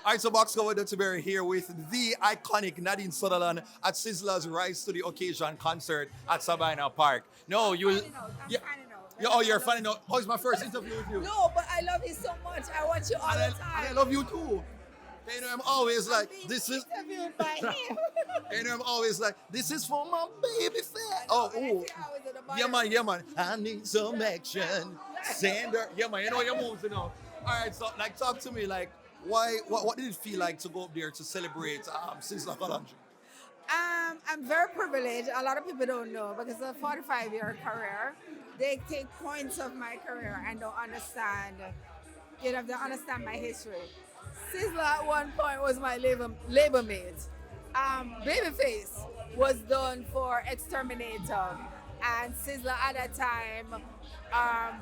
All right, so Box Cover Dutty here with the iconic Nadine Sutherland at Sizzla's Rise to the Occasion concert at Sabina Park. No, you will. Yeah. Yeah, oh, you're finding out. Oh, it's my first interview with you. No, but I love you so much. I watch you all And the I time. love you too. You know, I'm always like, Being this is. interviewed by him. You know, I'm always like, this is for my baby fat. Oh, And I ooh. see how it's at the Yeah, bottom. man, yeah, man. I need some action. Sander. Yeah, man, you know your moves, you know. All right, so, like, talk to me, like, what did it feel like to go up there to celebrate Sizzla Kalanji? I'm very privileged. A lot of people don't know because it's a 45-year career. They take points of my career and don't understand, they understand my history. Sizzla at one point was my labor mate. Babyface was done for Exterminator, and Sizzla at that time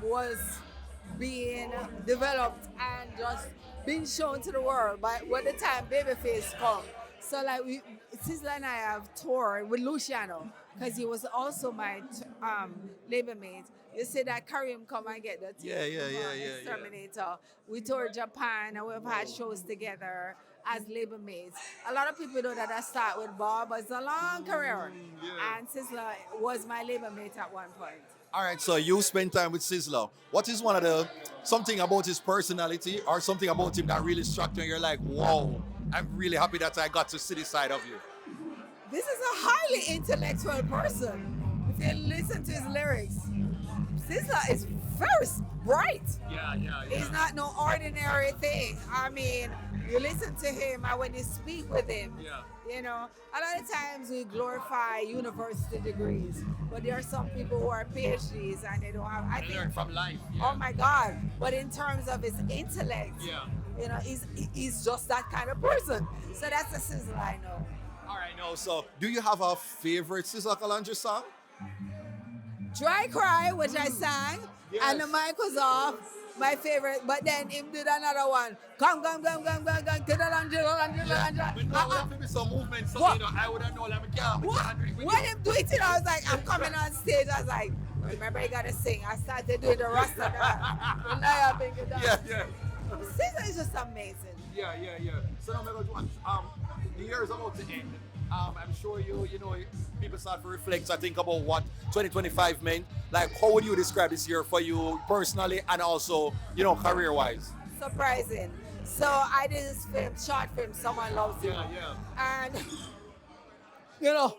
was being developed and just being shown to the world by when the time Babyface come. So like Sizzla and I have toured with Luciano because he was also my labor mate. You say that carry him come and get that Yeah. Exterminator. We toured Japan and we've had shows together as labor mates. A lot of people know that I start with Bob, but it's a long career. And Sizzla was my labor mate at one point. All right, so you spend time with Sizzla. What is something about his personality or something about him that really struck you and you're like, whoa, I'm really happy that I got to see this side of you? This is a highly intellectual person. If you listen to his lyrics, Sizzla is very bright. Yeah. It's not no ordinary thing. I mean, you listen to him and when you speak with him, you know, a lot of times we glorify university degrees, but there are some people who are PhDs and they don't have. I learn from life. Oh my God! But in terms of his intellect, you know, he's just that kind of person. So that's the Sizzla I know. All right, no. So, do you have a favorite Sizzla Kalanji song? Dry Cry, which I sang, and the mic was off. My favorite, but then him did another one. Come, to the land. But now there have to be some movement, so you know, I would have known like, When him do it, I was like, I'm coming on stage. I was like, remember, you gotta sing. I started doing the Rasta dance. And now I'm thinking that. Sizzla is just amazing. Yeah. So now we're going to the year is about to end. I'm sure you know, people start to reflect, I think, about what 2025 meant. Like, how would you describe this year for you personally and also, you know, career-wise? Surprising. So I did this short film, Someone Loves You. And, you know,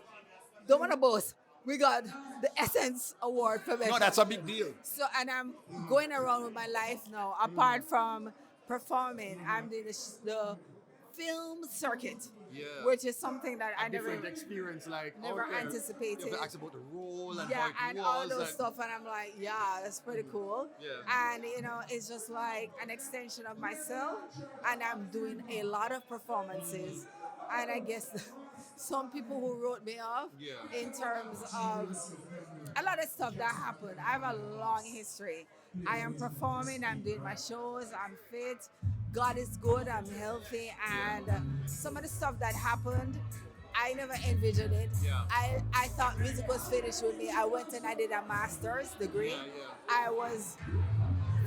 don't want to boast. We got the Essence Award for Best. No, that's a big deal. So, and I'm going around with my life now. Apart from performing, I'm doing the film circuit, which is something that I never experience, like never anticipated. You have to ask about the role and and all those stuff, and I'm like, that's pretty cool. And you know, it's just like an extension of myself, and I'm doing a lot of performances, and I guess some people who wrote me off in terms of a lot of stuff that happened. I have a long history. I am performing, I'm doing my shows, I'm fit. God is good, I'm healthy, and some of the stuff that happened, I never envisioned it. I thought music was finished with me. I went and I did a master's degree. I was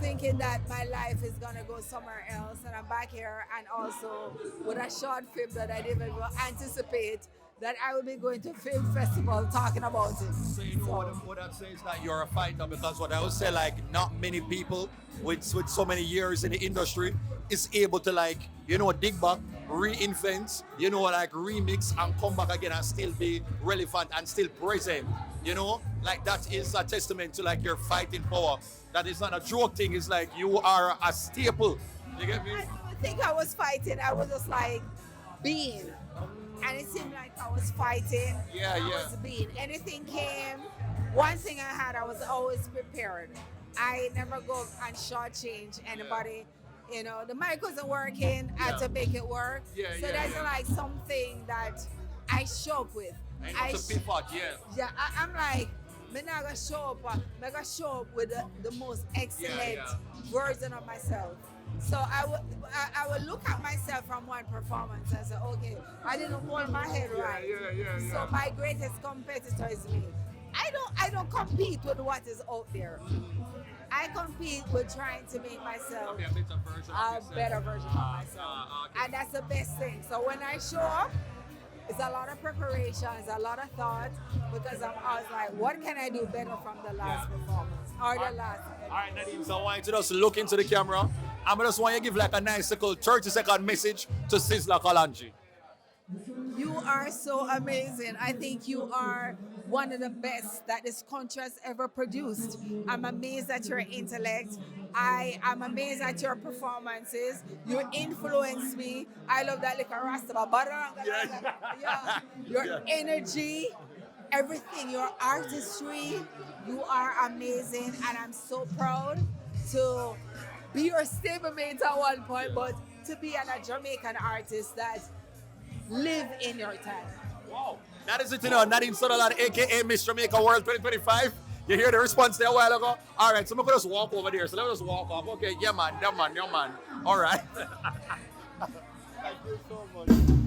thinking that my life is gonna go somewhere else, and I'm back here, and also with a short film that I didn't even anticipate that I will be going to a film festival talking about it. So you know what I'd say is that you're a fighter, because what I would say, like, not many people with so many years in the industry is able to, like, you know, dig back, reinvent, you know, like remix and come back again and still be relevant and still present. You know, like that is a testament to like your fighting power. That is not a joke thing. It's like you are a staple. You get me? I don't think I was fighting. I was just like being. And it seemed like I was fighting. I was being. Anything came, one thing I had, I was always prepared. I never go and shortchange anybody. You know, the mic wasn't working, I had to make it work. So that's like something that I show up with. I'm like, I'm not gonna show up. I'm gonna show up with the most excellent version of myself. So I would look at myself from one performance and say, okay, I didn't hold my head right. So my greatest competitor is me. I don't compete with what is out there. I compete with trying to make myself Okay, a better version of yourself. better version of myself. Okay. And that's the best thing. So when I show up, it's a lot of preparation, it's a lot of thought, because I'm always like, what can I do better from the last performance or the last? All right, Nadine, so I want you to just look into the camera. I just want you to give like a nice little 30-second message to Sizzla Kalanji. You are so amazing. I think you are one of the best that this country has ever produced. I'm amazed at your intellect. I am amazed at your performances. You influence me. I love that little rasta. Yeah. Your energy, everything, your artistry. You are amazing, and I'm so proud to be your stablemate at one point, but to be a Jamaican artist that live in your time. Wow. That is it, Nadine Sutherland, aka Miss Jamaica World 2025. You hear the response there a while ago? All right, so I'm going to just walk over there. So let me just walk off. Okay, yeah, man. All right. Thank you so much.